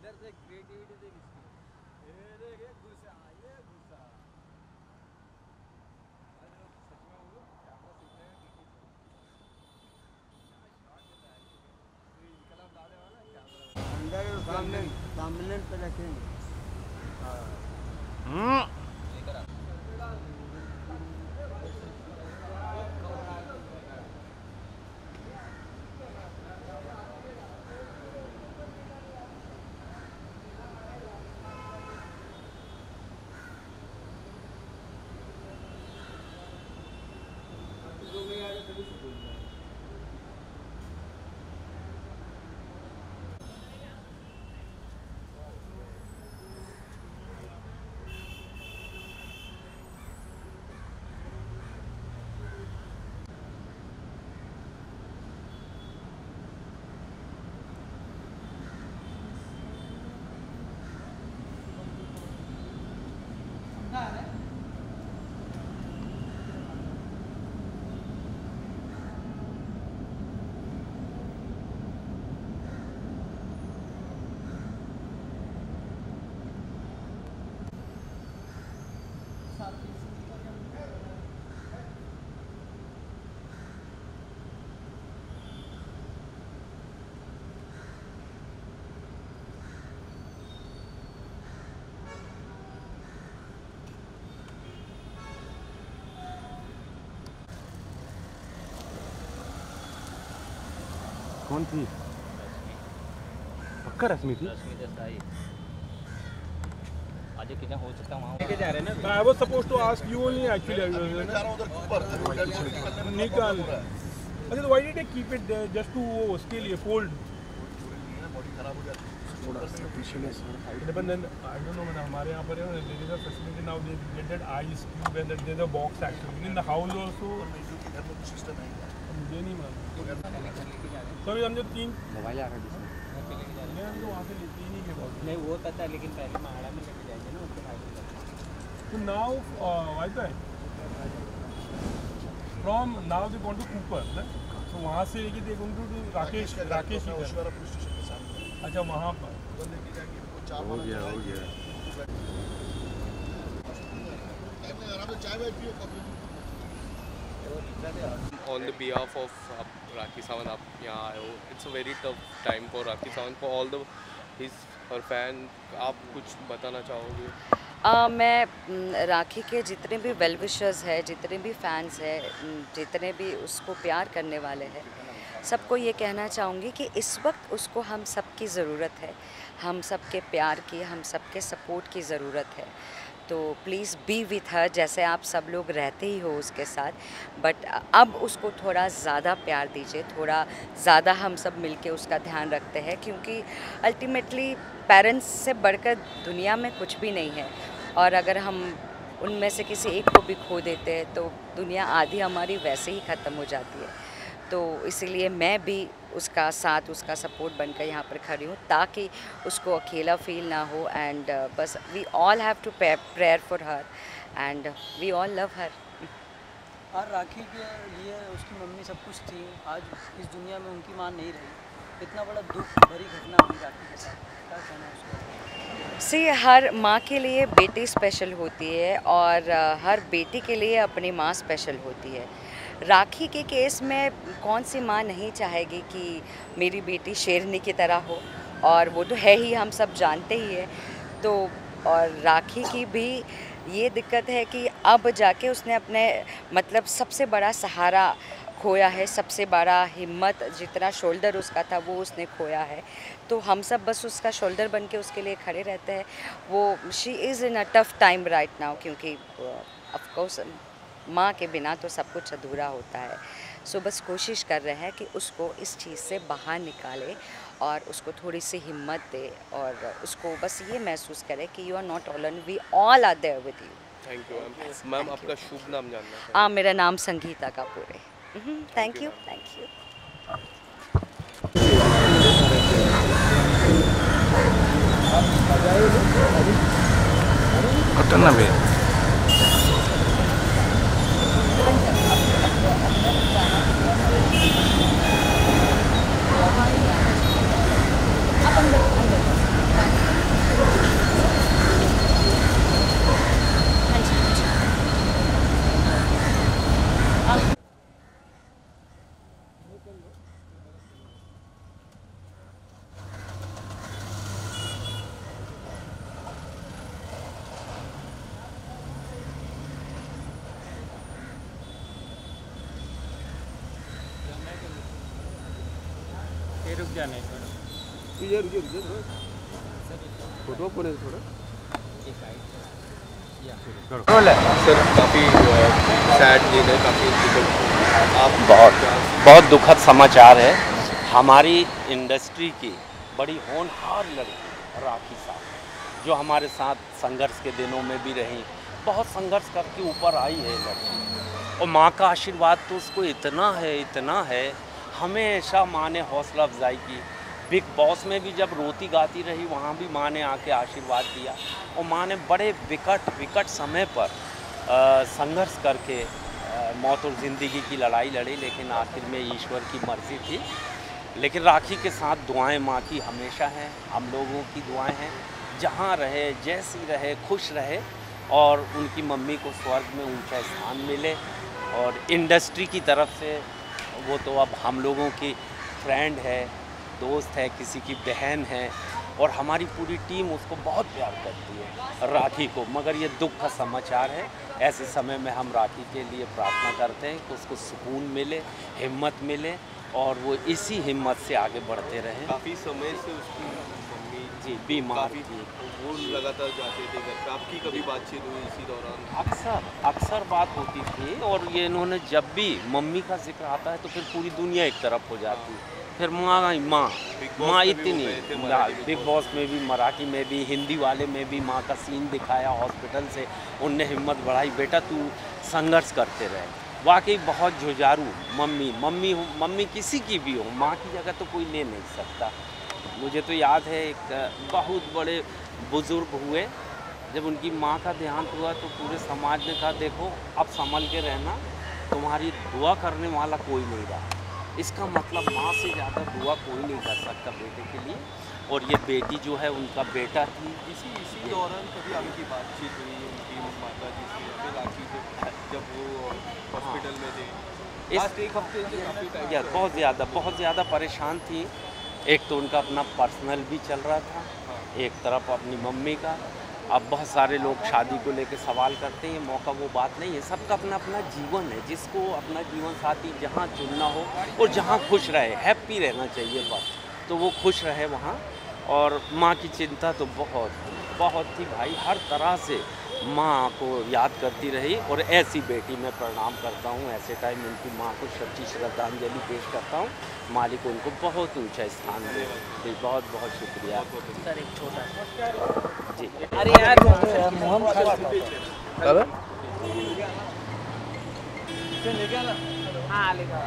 इधर से क्रिएटिविटी देख इसकी, ये देख ये गुस्सा, ये गुस्सा। अरे सच में बोलो कैमरा सीख रहे हैं तो इनकलाब डालने वाला कैमरा अंदर सामने पे रखेंगे। कौन थी? पक्का रश्मि थी? रश्मि देसाई आज कितना हो सकता है वहाँ लेके जा रहे हैं ना। I was supposed to ask you only actually. निकाल। अच्छा तो why did they keep it there just to उसके लिए fold? But then I don't know मतलब हमारे यहाँ पर है ना there is a facility now they get that ice cube and there is a box actually in the house also. मुझे नहीं मालूम। तो हम जो 3 मोबाइल आ रहा है जिसमें मैं हम तो वहाँ से लेते ही नहीं के बाद नहीं वो पता है लेकिन पहले महाड़ा में लेके जाएंगे ना उसके बाद। तो now wifi from now they want to Cooper ना तो वहाँ से लेके they going to राकेश अच्छा वहाँ पर हो गया On the behalf of Rakhi Sawant, आप यहाँ आए हो. It's a very tough time for Rakhi Sawant, for all the her fan. आप कुछ बताना चाहोगे? मैं राखी के जितने भी वेल विशर्स हैं, जितने भी फैंस हैं, जितने भी उसको प्यार करने वाले हैं, सबको ये कहना चाहूँगी कि इस वक्त उसको हम सबकी ज़रूरत है, हम सबके प्यार की, हम सबके सपोर्ट की ज़रूरत है. तो प्लीज़ बी विथ हर, जैसे आप सब लोग रहते ही हो उसके साथ, बट अब उसको थोड़ा ज़्यादा प्यार दीजिए, थोड़ा ज़्यादा हम सब मिलके उसका ध्यान रखते हैं, क्योंकि अल्टीमेटली पेरेंट्स से बढ़कर दुनिया में कुछ भी नहीं है. और अगर हम उनमें से किसी एक को भी खो देते हैं तो दुनिया आधी हमारी वैसे ही ख़त्म हो जाती है. तो इसीलिए मैं भी उसका साथ, उसका सपोर्ट बनकर यहाँ पर खड़ी हूँ ताकि उसको अकेला फील ना हो. एंड बस we all have to prayer for her and we all love her. और राखी के लिए उसकी मम्मी सब कुछ थी, आज इस दुनिया में उनकी माँ नहीं रही. इतना बड़ा दुख भरी घटना हुई राखी के साथ, क्या कहना है उसको? सी हर माँ के लिए बेटी स्पेशल होती है और हर बेटी के लिए अपनी माँ स्पेशल होती है. राखी के केस में कौन सी माँ नहीं चाहेगी कि मेरी बेटी शेरनी की तरह हो, और वो तो है ही, हम सब जानते ही है. तो और राखी की भी ये दिक्कत है कि अब जाके उसने अपने मतलब सबसे बड़ा सहारा खोया है, सबसे बड़ा हिम्मत, जितना शोल्डर उसका था वो उसने खोया है. तो हम सब बस उसका शोल्डर बन के उसके लिए खड़े रहते हैं. वो she is in a tough time right now, क्योंकि ऑफ कोर्स माँ के बिना तो सब कुछ अधूरा होता है. सो बस कोशिश कर रहे हैं कि उसको इस चीज़ से बाहर निकाले और उसको थोड़ी सी हिम्मत दे और उसको बस ये महसूस करे कि you are not alone, we all are there with you. Thank you ma'am. आपका शुभ नाम जानना है? मेरा नाम संगीता कपूर है. Thank you. Thank you. ये रुक जाने फोटो पड़े थोड़ा सर काफ़ी सैड दिन है, काफ़ी आप बहुत दुखद समाचार है। हमारी इंडस्ट्री की बड़ी होनहार लड़की राखी साहब जो हमारे साथ संघर्ष के दिनों में भी रही, बहुत संघर्ष करके ऊपर आई है लड़की, और माँ का आशीर्वाद तो उसको इतना है। हमेशा माँ ने हौसला अफजाई की। बिग बॉस में भी जब रोती गाती रही वहाँ भी माँ ने आके आशीर्वाद दिया, और माँ ने बड़े विकट समय पर संघर्ष करके मौत और ज़िंदगी की लड़ाई लड़ी, लेकिन आखिर में ईश्वर की मर्ज़ी थी। लेकिन राखी के साथ दुआएं माँ की हमेशा हैं, हम लोगों की दुआएं हैं, जहाँ रहे जैसी रहे खुश रहे, और उनकी मम्मी को स्वर्ग में ऊंचा स्थान मिले। और इंडस्ट्री की तरफ से वो तो अब हम लोगों की फ्रेंड है, दोस्त है, किसी की बहन है, और हमारी पूरी टीम उसको बहुत प्यार करती है राखी को। मगर ये दुख का समाचार है। ऐसे समय में हम राखी के लिए प्रार्थना करते हैं कि उसको सुकून मिले, हिम्मत मिले, और वो इसी हिम्मत से आगे बढ़ते रहें। काफ़ी समय से उसकी मम्मी जी बीमार थी, वो लगातार जाते थे घर पे। आपकी कभी बातचीत हुई इसी दौरान? अक्सर बात होती थी, और ये इन्होंने जब भी मम्मी का जिक्र आता है तो फिर पूरी दुनिया एक तरफ हो जाती है। फिर माँ इतनी, बिग बॉस में भी, मराठी में भी, हिंदी वाले में भी माँ का सीन दिखाया हॉस्पिटल से, उनने हिम्मत बढ़ाई, बेटा तू संघर्ष करते रहे। वाकई बहुत जुझारू मम्मी किसी की भी हो, माँ की जगह तो कोई ले नहीं सकता। मुझे तो याद है एक बहुत बड़े बुज़ुर्ग हुए, जब उनकी माँ का देहांत हुआ तो पूरे समाज ने कहा देखो अब संभल के रहना, तुम्हारी दुआ करने वाला कोई नहीं रहा। इसका मतलब माँ से ज़्यादा दुआ कोई नहीं कर सकता बेटे के लिए, और ये बेटी जो है उनका बेटा थी। इसी दौरान कभी आपकी बातचीत हुई उनकी माता जी से, फिर राखी से, जब वो हॉस्पिटल में थे? इस एक हफ्ते से बहुत ज़्यादा परेशान थी। एक तो उनका अपना पर्सनल भी चल रहा था, एक तरफ अपनी मम्मी का। अब बहुत सारे लोग शादी को लेकर सवाल करते हैं, ये मौका वो बात नहीं है। सबका अपना अपना जीवन है, जिसको अपना जीवन साथी जहाँ चुनना हो और जहाँ खुश रहे, हैप्पी रहना चाहिए बस, तो वो खुश रहे वहाँ। और माँ की चिंता तो बहुत थी भाई, हर तरह से माँ को याद करती रही, और ऐसी बेटी मैं प्रणाम करता हूँ। ऐसे टाइम उनकी माँ को सच्ची श्रद्धांजलि पेश करता हूँ। मालिक उनको बहुत ऊंचा स्थान दे। जी बहुत शुक्रिया सर। एक छोटा जी। अरे यार हाँ लेगा।